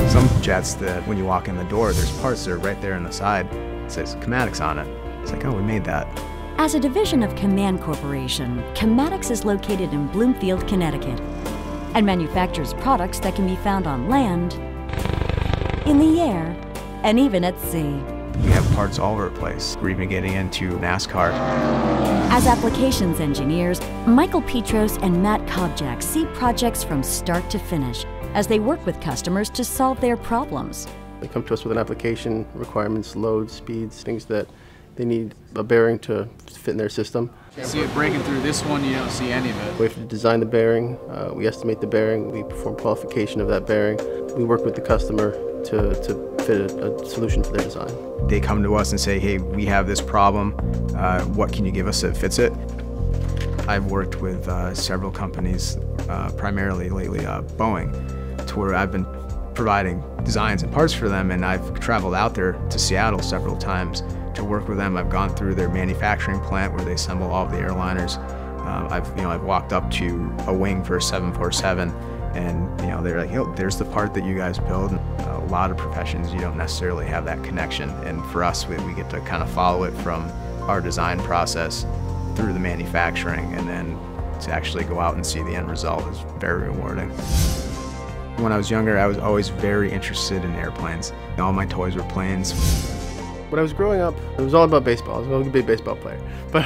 Some jets that when you walk in the door, there's parts that are right there on the side. It says Kamatics on it. It's like, oh, we made that. As a division of Kaman Corporation, Kamatics is located in Bloomfield, Connecticut, and manufactures products that can be found on land, in the air, and even at sea. We have parts all over the place. We're even getting into NASCAR. As applications engineers, Michael Petros and Matt Kobjak see projects from start to finish as they work with customers to solve their problems. They come to us with an application, requirements, loads, speeds, things that they need a bearing to fit in their system. You see it breaking through this one, you don't see any of it. We have to design the bearing, we estimate the bearing, we perform qualification of that bearing. We work with the customer to fit a solution for their design. They come to us and say, hey, we have this problem, what can you give us that fits it? I've worked with several companies, primarily lately Boeing, to where I've been providing designs and parts for them, and I've traveled out there to Seattle several times to work with them. I've gone through their manufacturing plant where they assemble all of the airliners. I've walked up to a wing for a 747, and they're like, yo, there's the part that you guys build. A lot of professions you don't necessarily have that connection, and for us we get to kind of follow it from our design process through the manufacturing, and then to actually go out and see the end result is very rewarding. When I was younger, I was always very interested in airplanes. All my toys were planes. When I was growing up, it was all about baseball. I was going to be a baseball player. But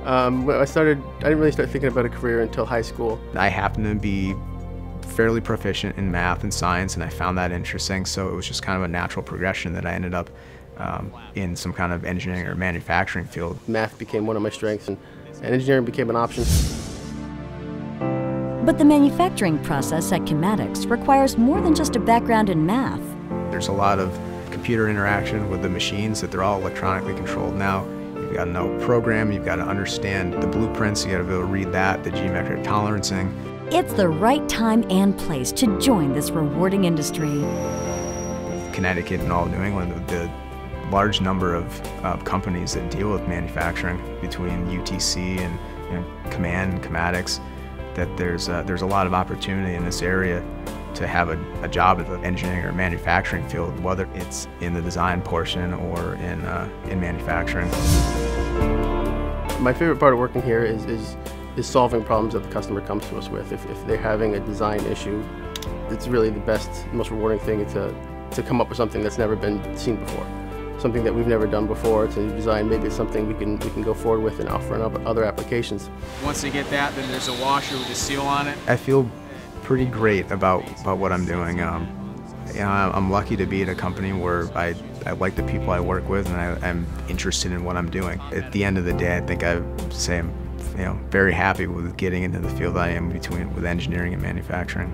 when I didn't really start thinking about a career until high school. I happened to be fairly proficient in math and science, and I found that interesting, so it was just kind of a natural progression that I ended up in some kind of engineering or manufacturing field. Math became one of my strengths, and engineering became an option. But the manufacturing process at Kamatics requires more than just a background in math. There's a lot of computer interaction with the machines, that they're all electronically controlled now. You've got to know program, you've got to understand the blueprints, you got to be able to read that, the geometric tolerancing. It's the right time and place to join this rewarding industry. Connecticut and all of New England, the large number of companies that deal with manufacturing between UTC and Kaman and Kamatics, that there's a lot of opportunity in this area to have a job in the engineering or manufacturing field, whether it's in the design portion or in manufacturing. My favorite part of working here is solving problems that the customer comes to us with. If they're having a design issue, it's really the best, most rewarding thing to come up with something that's never been seen before. Something that we've never done before. It's a new design, maybe it's something we can go forward with and offer in other applications. Once they get that, then there's a washer with a seal on it. I feel pretty great about what I'm doing. I'm lucky to be at a company where I like the people I work with, and I'm interested in what I'm doing. At the end of the day, I think I say I'm very happy with getting into the field I am with engineering and manufacturing.